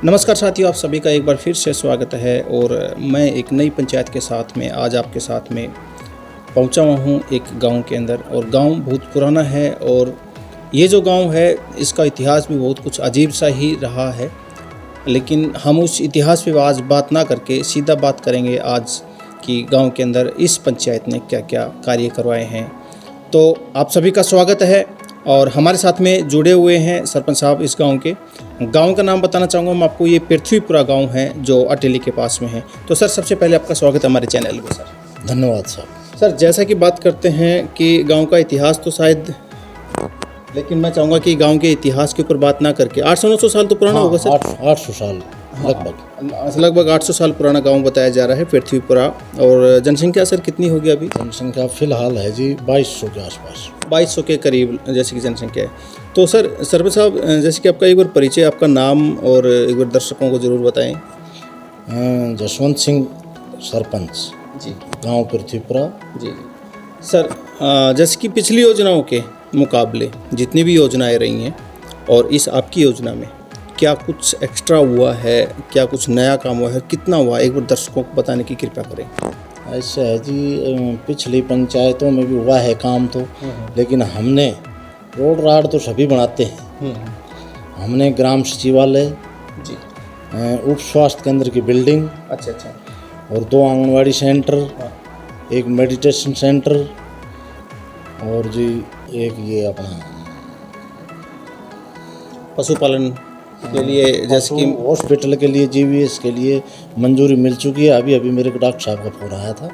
नमस्कार साथियों, आप सभी का एक बार फिर से स्वागत है। और मैं एक नई पंचायत के साथ में आज आपके साथ में पहुंचा हुआ हूं एक गांव के अंदर। और गांव बहुत पुराना है और ये जो गांव है इसका इतिहास भी बहुत कुछ अजीब सा ही रहा है। लेकिन हम उस इतिहास पे आज बात ना करके सीधा बात करेंगे आज कि गांव के अंदर इस पंचायत ने क्या क्या कार्य करवाए हैं। तो आप सभी का स्वागत है और हमारे साथ में जुड़े हुए हैं सरपंच साहब इस गांव के। गांव का नाम बताना चाहूँगा मैं आपको, ये पृथ्वीपुरा गांव है जो अटेली के पास में है। तो सर, सबसे पहले आपका स्वागत है हमारे चैनल पे सर। धन्यवाद साहब। सर, जैसा कि बात करते हैं कि गांव का इतिहास तो शायद, लेकिन मैं चाहूँगा कि गांव के इतिहास के ऊपर बात ना करके 800-900 साल तो पुराना होगा सर। 800 साल लगभग 800 साल पुराना गांव बताया जा रहा है पृथ्वीपुरा। और जनसंख्या सर कितनी होगी अभी? जनसंख्या फिलहाल है जी 2200 के आसपास। 2200 के करीब जैसे कि जनसंख्या है। तो सर सरपंच साहब, जैसे कि आपका एक बार परिचय, आपका नाम और एक बार दर्शकों को ज़रूर बताएं। जसवंत सिंह सरपंच जी गांव पृथ्वीपुरा। जी सर, जैसे कि पिछली योजनाओं के मुकाबले जितनी भी योजनाएं रही हैं और इस आपकी योजना में क्या कुछ एक्स्ट्रा हुआ है, क्या कुछ नया काम हुआ है, कितना हुआ, एक बार दर्शकों को बताने की कृपया करें। ऐसा है जी, पिछली पंचायतों में भी हुआ है काम तो, लेकिन हमने रोड राड तो सभी बनाते हैं। हमने ग्राम सचिवालय जी, उप स्वास्थ्य केंद्र की बिल्डिंग, अच्छा और 2 आंगनवाड़ी सेंटर, एक मेडिटेशन सेंटर, और जी एक ये अपना पशुपालन के लिए जैसे कि हॉस्पिटल के लिए जीवीएस के लिए मंजूरी मिल चुकी है। अभी अभी मेरे को डॉक्टर साहब का फोन आया था।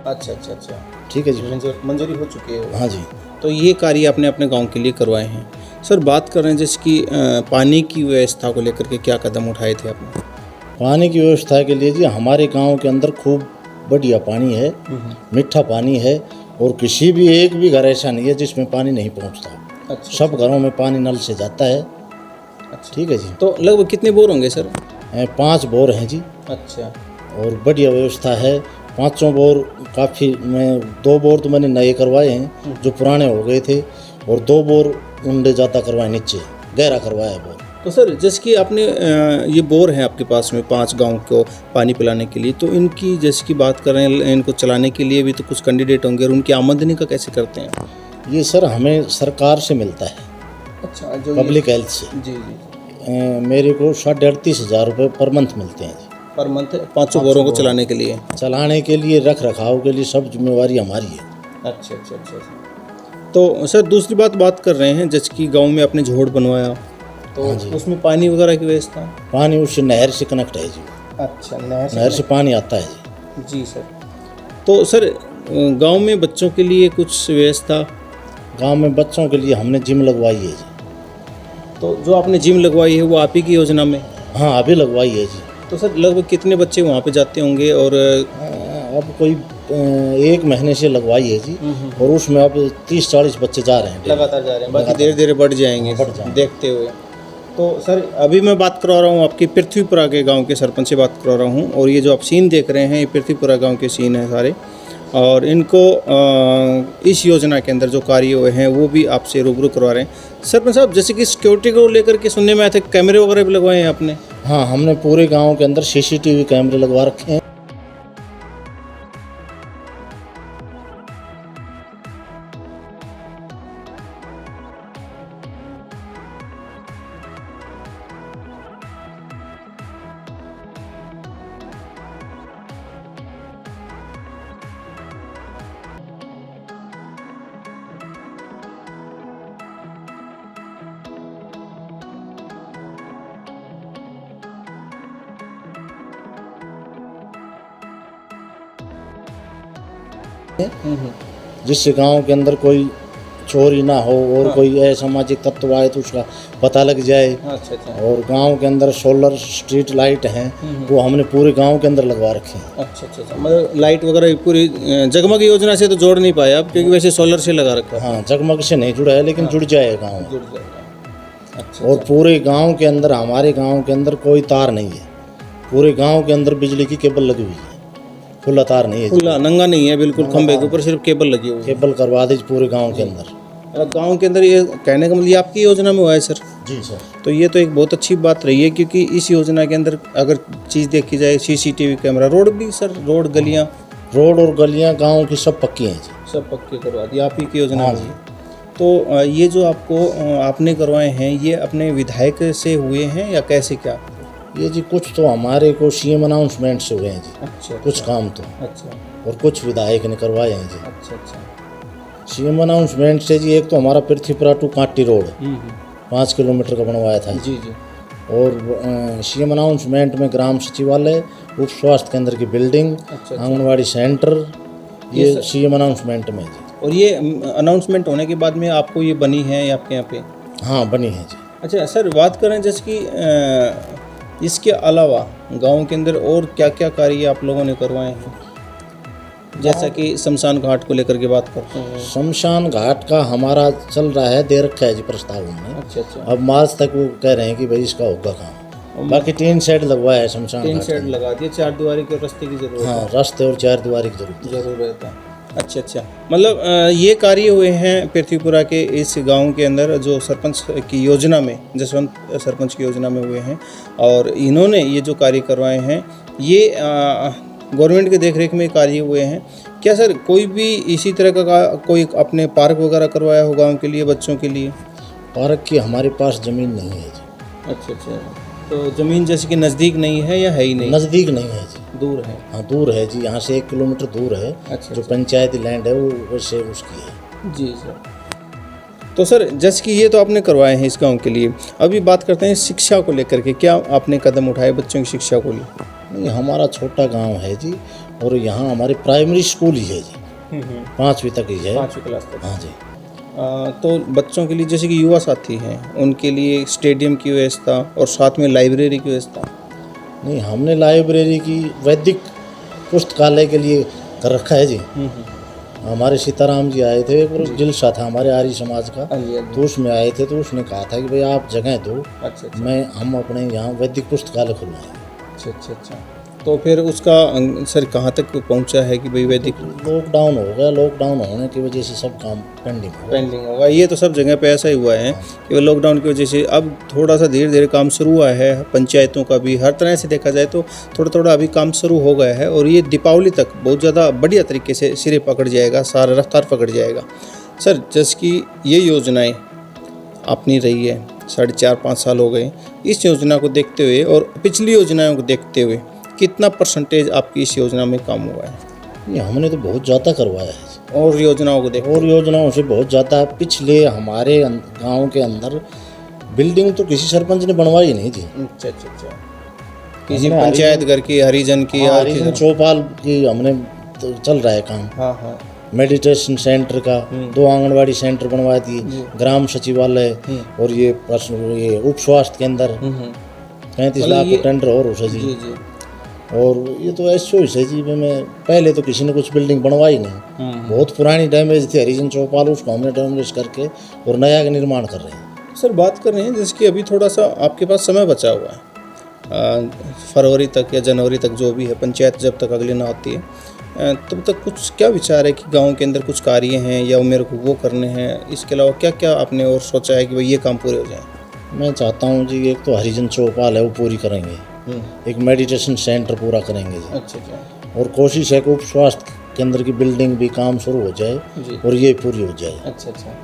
अच्छा ठीक है जी। मंजूरी हो चुकी है। हाँ जी। तो ये कार्य आपने अपने गांव के लिए करवाए हैं। सर, बात कर रहे हैं जैसे कि पानी की व्यवस्था को लेकर के क्या कदम उठाए थे आपने? पानी की व्यवस्था के लिए जी हमारे गांव के अंदर खूब बढ़िया पानी है, मीठा पानी है, और किसी भी एक भी घर ऐसा नहीं है जिसमें पानी नहीं पहुंचता। सब घरों में पानी नल से जाता है। ठीक है जी। तो लगभग कितने बोर होंगे सर? 5 बोर हैं जी। अच्छा। और बढ़िया व्यवस्था है। 5 बोर काफ़ी, मैं 2 बोर तो मैंने नए करवाए हैं जो पुराने हो गए थे, और 2 बोर उंडे ज़्यादा करवाए, नीचे गहरा करवाया है बोर। तो सर, जैसे कि आपने ये बोर हैं आपके पास में 5 गांव को पानी पिलाने के लिए, तो इनकी जैसे कि बात कर रहे हैं, इनको चलाने के लिए भी तो कुछ कैंडिडेट होंगे, और उनकी आमदनी का कैसे करते हैं? ये सर हमें सरकार से मिलता है। अच्छा, जो पब्लिक हेल्थ से। जी, मेरे को 38,500 रुपये पर मंथ मिलते हैं जी। पर मंथ 500 बोरों को चलाने के लिए? चलाने के लिए, रख रखाव के लिए, सब जिम्मेवारी हमारी है। अच्छा। तो सर, दूसरी बात कर रहे हैं जैसे कि गांव में आपने झोड़ बनवाया, तो उसमें पानी वगैरह की व्यवस्था? पानी उससे नहर से कनेक्ट है जी। अच्छा, नहर से पानी आता है जी। जी सर। तो सर, गांव में बच्चों के लिए कुछ व्यवस्था? गांव में बच्चों के लिए हमने जिम लगवाई है जी। तो जो आपने जिम लगवाई है वो आप ही की योजना में? हाँ, अभी लगवाई है जी। तो सर, लगभग कितने बच्चे वहाँ पे जाते होंगे? और अब कोई 1 महीने से लगवाई है जी, और उसमें अब 30-40 बच्चे जा रहे हैं, लगातार जा रहे हैं, बाकी धीरे धीरे बढ़ जाएंगे देखते हुए। तो सर, अभी मैं बात करवा रहा हूँ आपकी पृथ्वीपुरा के गांव के सरपंच से बात करवा रहा हूँ, और ये जो आप सीन देख रहे हैं ये पृथ्वीपुरा गांव के सीन हैं सारे, और इनको इस योजना के अंदर जो कार्य हुए हैं वो भी आपसे रूबरू करवा रहे हैं। सरपंच साहब, जैसे कि सिक्योरिटी को लेकर के सुनने में आए थे, कैमरे वगैरह भी लगवाए हैं आपने? हाँ, हमने पूरे गांव के अंदर CCTV कैमरे लगवा रखे हैं। जिससे गांव के अंदर कोई चोरी ना हो और कोई असामाजिक तत्व आए तो उसका पता लग जाए। अच्छा अच्छा और गांव के अंदर सोलर स्ट्रीट लाइट हैं, वो हमने पूरे गांव के अंदर लगवा रखे हैं। अच्छा अच्छा अच्छा। मतलब लाइट वगैरह पूरी जगमग योजना से तो जोड़ नहीं पाए आप, क्योंकि वैसे सोलर से लगा रखा है। हाँ, जगमग से नहीं जुड़ा है लेकिन जुड़ जाएगा गाँव। जुड़ जाएगा। अच्छा और पूरे गांव के अंदर, हमारे गांव के अंदर कोई तार नहीं है, पूरे गांव के अंदर बिजली की केबल लगी हुई है, खुला तार नहीं है, खुला नंगा नहीं है बिल्कुल, खंबे के ऊपर सिर्फ केबल लगी हुई है। केबल करवा दी पूरे गांव के अंदर। गांव के अंदर ये कहने का मतलब ये आपकी योजना में हुआ है सर? जी सर। तो ये तो एक बहुत अच्छी बात रही है, क्योंकि इस योजना के अंदर अगर चीज़ देखी जाए, सीसीटीवी कैमरा, रोड भी सर, रोड गलियाँ, रोड और गलियां गांव की सब पक्की हैं जी। सब पक्के करवा दी आप ही की योजना हाँ में। जी। तो ये जो आपने करवाए हैं, ये अपने विधायक से हुए हैं या कैसे क्या? ये जी कुछ तो हमारे को सीएम अनाउंसमेंट से हुए हैं जी, अच्छा कुछ काम तो, अच्छा और कुछ विधायक ने करवाए हैं जी। अच्छा अच्छा। सीएम अनाउंसमेंट से जी एक तो हमारा Prithvipura to Kanti road 5 kilometre का बनवाया था जी। जी जी। और सीएम अनाउंसमेंट में ग्राम सचिवालय, उप स्वास्थ्य केंद्र की बिल्डिंग, अच्छा। आंगनवाड़ी सेंटर, ये सीएम अनाउंसमेंट में जी। और ये अनाउंसमेंट होने के बाद में आपको ये बनी है या आपके यहाँ पे? हाँ, बनी है जी। अच्छा सर, बात करें जैसे कि इसके अलावा गांव के अंदर और क्या क्या कार्य आप लोगों ने करवाए हैं? जैसा कि शमशान घाट को लेकर के बात करते हैं। शमशान घाट का हमारा चल रहा है, दे रखा है जी प्रस्ताव में। अच्छा अच्छा। अब मार्च तक वो कह रहे हैं कि भाई इसका होगा काम। बाकी 3 शेड लगवाया है शमशान तीन घाट शेड में। लगा दिए, 4 दीवारी के रास्ते की जरूरत हाँ, रास्ते और 4 दीवारी की जरूरत है। जरूरत है। अच्छा अच्छा। मतलब ये कार्य हुए हैं पृथ्वीपुरा के इस गांव के अंदर, जो सरपंच की योजना में, जसवंत सरपंच की योजना में हुए हैं, और इन्होंने ये जो कार्य करवाए हैं ये गवर्नमेंट के देखरेख में कार्य हुए हैं। क्या सर कोई भी इसी तरह का कोई अपने पार्क वगैरह करवाया हो गांव के लिए, बच्चों के लिए? पार्क की हमारे पास जमीन नहीं है जी। अच्छा अच्छा। तो ज़मीन जैसे कि नज़दीक नहीं है या है ही नहीं? नज़दीक नहीं है जी, दूर है। हाँ दूर है जी, यहाँ से 1 किलोमीटर दूर है। अच्छा जो पंचायती लैंड है वो वैसे उसकी है जी सर। तो सर जैसे कि ये तो आपने करवाए हैं इस गांव के लिए, अभी बात करते हैं शिक्षा को लेकर के, क्या आपने कदम उठाए बच्चों की शिक्षा को लिए? नहीं, हमारा छोटा गांव है जी, और यहाँ हमारे प्राइमरी स्कूल ही है जी, 5वीं तक ही है। 5वीं क्लास तक। हाँ जी। तो बच्चों के लिए जैसे कि युवा साथी हैं, उनके लिए स्टेडियम की व्यवस्था और साथ में लाइब्रेरी की व्यवस्था? नहीं, हमने लाइब्रेरी की वैदिक पुस्तकालय के लिए कर रखा है जी। हमारे सीताराम जी आए थे, एक जलसा था हमारे आर्य समाज का, तो उसमें आए थे, तो उसने कहा था कि भाई आप जगह दो, अच्छा अच्छा हम अपने यहाँ वैदिक पुस्तकालय खुलवाएंगे। अच्छा अच्छा अच्छा। तो फिर उसका सर कहाँ तक पहुँचा है कि भाई वैदिक? लॉकडाउन हो गया, लॉकडाउन होने की वजह से सब काम पेंडिंग होगा। ये तो सब जगह पे ऐसा ही हुआ है कि लॉकडाउन की वजह से अब थोड़ा सा धीरे धीरे काम शुरू हुआ है, पंचायतों का भी हर तरह से देखा जाए तो थोड़ा थोड़ा अभी काम शुरू हो गया है, और ये दीपावली तक बहुत ज़्यादा बढ़िया तरीके से सिरे पकड़ जाएगा, सारा रफ्तार पकड़ जाएगा। सर जैसे कि ये योजनाएँ अपनी रही है, 4.5-5 साल हो गए, इस योजना को देखते हुए और पिछली योजनाओं को देखते हुए कितना परसेंटेज आपकी इस योजना में काम हुआ है? ये हमने तो बहुत ज़्यादा करवाया है, और योजनाओं को देखो, और योजनाओं से बहुत ज़्यादा। पिछले हमारे गांव के अंदर बिल्डिंग तो किसी सरपंच ने बनवाई नहीं जी। अच्छा अच्छा अच्छा। किसी पंचायत घर की, हरिजन की, हरिजन चौपाल की हमने तो चल रहा है काम। हाँ हाँ। मेडिटेशन सेंटर का 2 आंगनवाड़ी सेंटर बनवा दिए, ग्राम सचिवालय, और ये उप स्वास्थ्य केंद्र 35 लाख का टेंडर और उसे जी। जी। और ये तो ऐसे ही जी में पहले तो किसी ने कुछ बिल्डिंग बनवाई नहीं, बहुत पुरानी डैमेज थी हरिजन चौपाल, उसको हमने डैमेज करके और नया का निर्माण कर रहे हैं। सर बात कर रहे हैं जैसे कि अभी थोड़ा सा आपके पास समय बचा हुआ है, फरवरी तक या जनवरी तक जो भी है, पंचायत जब तक अगली ना आती है तब तक कुछ क्या विचार है कि गांव के अंदर कुछ कार्य हैं या मेरे को वो करने हैं, इसके अलावा क्या क्या आपने और सोचा है कि भाई ये काम पूरे हो जाए? मैं चाहता हूँ जी, एक तो हरिजन चौपाल है वो पूरी करेंगे, एक मेडिटेशन सेंटर पूरा करेंगे जी। अच्छा अच्छा। और कोशिश है कि उप स्वास्थ्य केंद्र की बिल्डिंग भी काम शुरू हो जाए और ये पूरी हो जाए। अच्छा अच्छा।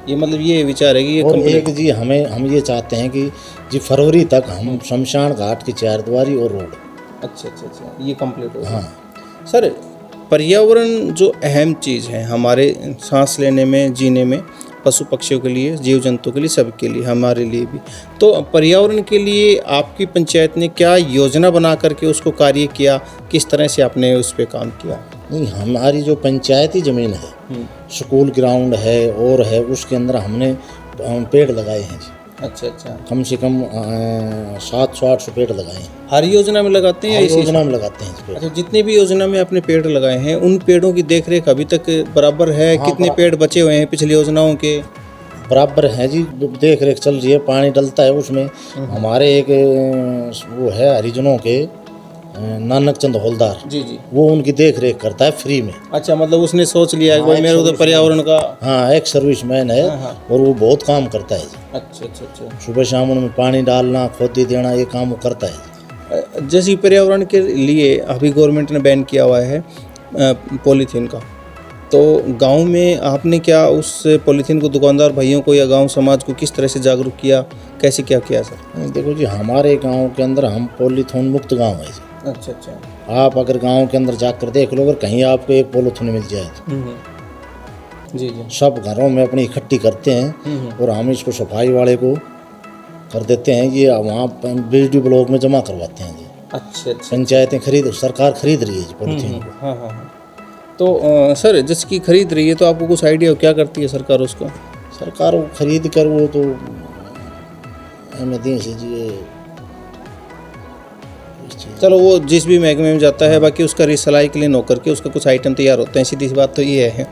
ये मतलब ये विचार है कि ये और एक जी हम ये चाहते हैं कि जी फरवरी तक हम शमशान घाट की 4 दीवारी और रोड। अच्छा अच्छा अच्छा, ये कंप्लीट हो। हाँ सर पर्यावरण जो अहम चीज़ है हमारे सांस लेने में, जीने में, पशु पक्षियों के लिए, जीव जंतु के लिए, सबके लिए, हमारे लिए भी, तो पर्यावरण के लिए आपकी पंचायत ने क्या योजना बना करके उसको कार्य किया, किस तरह से आपने उस पर काम किया? नहीं, हमारी जो पंचायती ज़मीन है, स्कूल ग्राउंड है और है, उसके अंदर हमने पेड़ लगाए हैं जी। अच्छा अच्छा, कम से कम 700-800 पेड़ लगाए हैं। हर योजना में लगाते हैं या हर इसी? योजना में लगाते हैं इस पेड़। अच्छा, जितनी भी योजना में आपने पेड़ लगाए हैं उन पेड़ों की देखरेख अभी तक बराबर है? हाँ, कितने पेड़ बचे हुए हैं पिछली योजनाओं के? बराबर है जी, देख रेख चल रही है, पानी डलता है उसमें। हमारे एक वो है हरिजनों के नानक चंद हवलदार, जी जी। वो उनकी देख रेख करता है फ्री में। अच्छा, मतलब उसने सोच लिया है कि हाँ, भाई एक मेरे उधर सर्विस पर्यावरण का। हाँ, एक सर्विसमैन है हाँ, हाँ। और वो बहुत काम करता है जी। अच्छा अच्छा अच्छा। सुबह शाम उनमें पानी डालना, खोदी देना, ये काम वो करता है जी। जैसे पर्यावरण के लिए अभी गवर्नमेंट ने बैन किया हुआ है पॉलीथीन का, तो गांव में आपने क्या उस पॉलीथीन को दुकानदार भाइयों को या गांव समाज को किस तरह से जागरूक किया, कैसे क्या किया सर? देखो जी, हमारे गांव के अंदर हम पॉलीथीन मुक्त गांव है जी। अच्छा अच्छा। आप अगर गांव के अंदर जाकर देख लो, अगर कहीं आपको एक पॉलीथीन मिल जाए तो जी जी। सब घरों में अपनी इकट्ठी करते हैं और हम इसको सफाई वाले को कर देते हैं, ये वहाँ BSD ब्लॉक में जमा करवाते हैं जी। अच्छा अच्छा। पंचायतें सरकार खरीद रही है जी पॉलीथीन को। हाँ हाँ हाँ। तो सर, जिसकी खरीद रही है तो आपको कुछ आइडिया हो क्या करती है सरकार उसका? सरकार वो खरीद कर वो तो हमें दें से जी ये चलो, वो जिस भी महकमे में जाता है, बाकी उसका रिसाइकलिंग होकर के उसका कुछ आइटम तैयार होते हैं, सीधी सी बात तो ये है।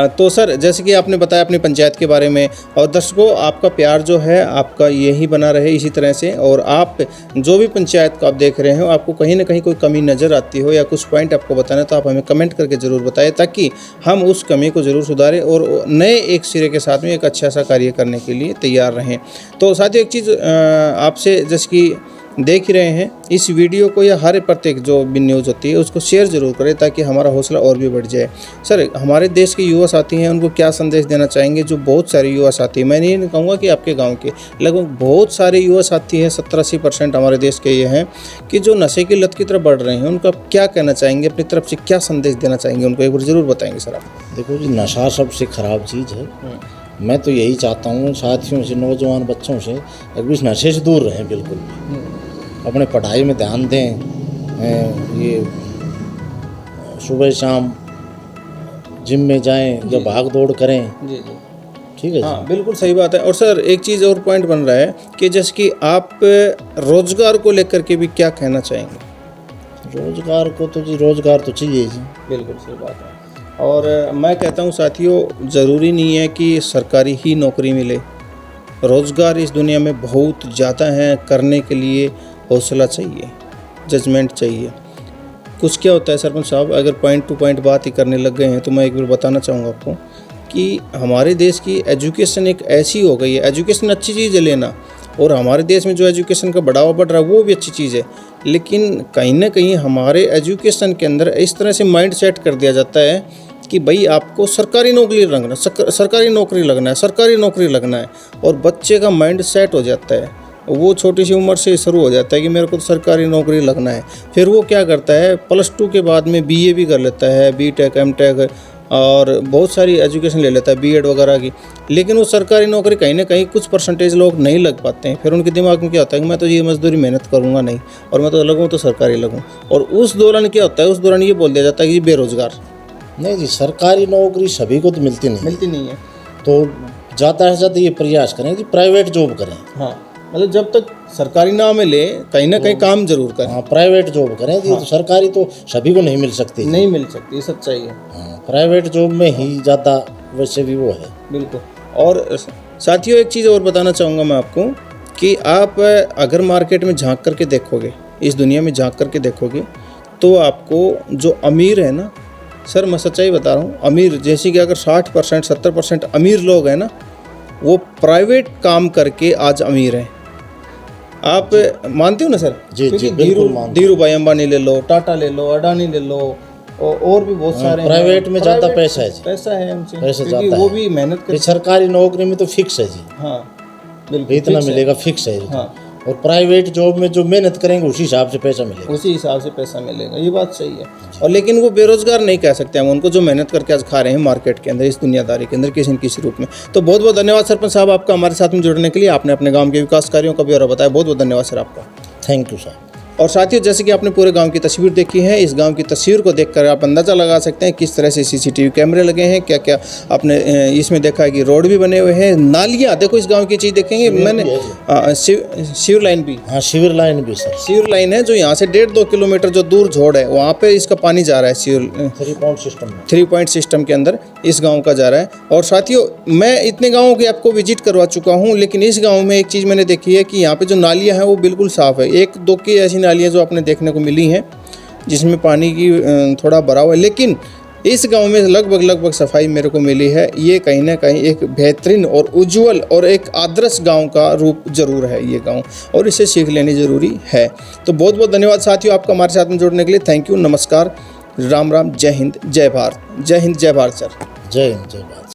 तो सर, जैसे कि आपने बताया अपनी पंचायत के बारे में, और दर्शकों आपका प्यार जो है आपका यही बना रहे इसी तरह से, और आप जो भी पंचायत को आप देख रहे हो, आपको कहीं ना कहीं कोई कमी नज़र आती हो या कुछ पॉइंट आपको बताना, तो आप हमें कमेंट करके ज़रूर बताएं, ताकि हम उस कमी को ज़रूर सुधारें और नए एक सिरे के साथ में एक अच्छा सा कार्य करने के लिए तैयार रहें। तो साथियों, एक चीज़ आपसे, जैसे कि देख ही रहे हैं इस वीडियो को, या हर प्रत्येक जो भी न्यूज़ होती है उसको शेयर ज़रूर करें, ताकि हमारा हौसला और भी बढ़ जाए। सर, हमारे देश के युवा साथी हैं, उनको क्या संदेश देना चाहेंगे? जो बहुत सारे युवा साथी, मैं नहीं कहूँगा कि आपके गांव के, लगभग बहुत सारे युवा साथी हैं, 70-80% हमारे देश के ये हैं कि जो नशे की लत की तरफ बढ़ रहे हैं, उनका क्या कहना चाहेंगे? अपनी तरफ से क्या संदेश देना चाहेंगे उनको, एक बार ज़रूर बताएंगे सर आप। देखो जी, नशा सबसे ख़राब चीज़ है। मैं तो यही चाहता हूँ साथियों से, नौजवान बच्चों से, अभी इस नशे से दूर रहें, बिल्कुल भी अपने पढ़ाई में ध्यान दें। ये सुबह शाम जिम में जाएं या भाग दौड़ करें। जी जी, ठीक है। हाँ, बिल्कुल सही बात है। और सर, एक चीज़ और पॉइंट बन रहा है कि जैसे कि आप रोज़गार को लेकर के भी क्या कहना चाहेंगे? रोज़गार को तो जी, रोज़गार तो चाहिए जी। बिल्कुल सही बात है। और मैं कहता हूँ साथियों, ज़रूरी नहीं है कि सरकारी ही नौकरी मिले, रोज़गार इस दुनिया में बहुत ज़्यादा है, करने के लिए हौसला चाहिए, जजमेंट चाहिए। कुछ क्या होता है सरपंच साहब, अगर पॉइंट टू पॉइंट बात ही करने लग गए हैं तो मैं एक बार बताना चाहूँगा आपको कि हमारे देश की एजुकेशन एक ऐसी हो गई है, एजुकेशन अच्छी चीज़ है लेना, और हमारे देश में जो एजुकेशन का बढ़ावा बढ़ रहा है वो भी अच्छी चीज़ है, लेकिन कहीं ना कहीं हमारे एजुकेशन के अंदर इस तरह से माइंड सेट कर दिया जाता है कि भाई आपको सरकारी नौकरी लगना, सरकारी नौकरी लगना है, सरकारी नौकरी लगना है, और बच्चे का माइंड सेट हो जाता है, वो छोटी सी उम्र से शुरू हो जाता है कि मेरे को तो सरकारी नौकरी लगना है। फिर वो क्या करता है, +2 के बाद में BA भी कर लेता है, BTech MTech और बहुत सारी एजुकेशन ले लेता है, B.Ed वगैरह की, लेकिन वो सरकारी नौकरी कहीं ना कहीं कुछ परसेंटेज लोग नहीं लग पाते हैं। फिर उनके दिमाग में क्या होता है कि मैं तो ये मजदूरी मेहनत करूँगा नहीं, और मैं तो लगूँ तो सरकारी लगूँ, और उस दौरान क्या होता है, उस दौरान ये बोल दिया जाता है कि बेरोज़गार। नहीं जी, सरकारी नौकरी सभी को तो मिलती नहीं है, तो ज़्यादा से ज़्यादा ये प्रयास करें कि प्राइवेट जॉब करें। हाँ, मतलब जब तक सरकारी ना मिले कहीं ना कहीं काम जरूर करें। हाँ, प्राइवेट जॉब करें जी। तो सरकारी तो सभी को नहीं मिल सकती, नहीं मिल सकती, ये सच्चाई है। हाँ, प्राइवेट जॉब में ही ज़्यादा वैसे भी वो है। बिल्कुल। और साथियों, एक चीज़ और बताना चाहूँगा मैं आपको कि आप अगर मार्केट में झांक करके देखोगे, इस दुनिया में झांक करके देखोगे, तो आपको जो अमीर है ना सर, मैं सच्चाई बता रहा हूँ, अमीर जैसे कि अगर 60% 70% अमीर लोग हैं ना, वो प्राइवेट काम करके आज अमीर हैं। आप मानते हो ना सर? जी जी, बिल्कुल मानते। धीरू भाई अंबानी ले लो, टाटा ले लो, अडानी ले लो, और भी बहुत सारे प्राइवेट में ज़्यादा पैसा है जी, पैसा है उनसे, पैसा क्योंकि ज़्यादा वो है। भी मेहनत कर। सरकारी नौकरी में तो फिक्स है जी। हाँ बिल्कुल, इतना मिलेगा, फिक्स है। हाँ, और प्राइवेट जॉब में जो मेहनत करेंगे उसी हिसाब से पैसा मिलेगा, उसी हिसाब से पैसा मिलेगा, ये बात सही है। और लेकिन वो बेरोजगार नहीं कह सकते हम उनको, जो मेहनत करके आज खा रहे हैं मार्केट के अंदर, इस दुनियादारी के अंदर, किसी न किसी रूप में। तो बहुत बहुत धन्यवाद सरपंच साहब आपका हमारे साथ में जुड़ने के लिए। आपने अपने गाँव के विकास कार्यों का ब्यौरा बताया, बहुत बहुत धन्यवाद सर आपका। Thank you sir. और साथियों, जैसे कि आपने पूरे गांव की तस्वीर देखी है, इस गांव की तस्वीर को देखकर आप अंदाज़ा लगा सकते हैं किस तरह से सीसीटीवी कैमरे लगे हैं, क्या क्या आपने इसमें देखा है कि रोड भी बने हुए हैं, नालियाँ। देखो इस गांव की चीज़ देखेंगे, मैंने सीवर लाइन भी, हाँ सीवर लाइन भी सर, सीवर लाइन है जो यहाँ से 1.5-2 किलोमीटर जो दूर झोड़ है वहाँ पे इसका पानी जा रहा है। सीवर 3 पॉइंट सिस्टम के अंदर इस गांव का जा रहा है। और साथियों, मैं इतने गांवों के आपको विजिट करवा चुका हूं, लेकिन इस गांव में एक चीज़ मैंने देखी है कि यहाँ पे जो नालियाँ हैं वो बिल्कुल साफ़ है। 1-2 की ऐसी नालियाँ जो आपने देखने को मिली हैं जिसमें पानी की थोड़ा भरा हुआ है, लेकिन इस गांव में लगभग सफाई मेरे को मिली है। ये कहीं ना कहीं एक बेहतरीन और उज्जवल और एक आदर्श गांव का रूप जरूर है ये गांव, और इसे सीख लेनी ज़रूरी है। तो बहुत बहुत धन्यवाद साथियों आपका हमारे साथ में जुड़ने के लिए। थैंक यू, नमस्कार, राम राम, जय हिंद, जय भारत। जय हिंद, जय भारत सर। जय हिंद, जय भारत।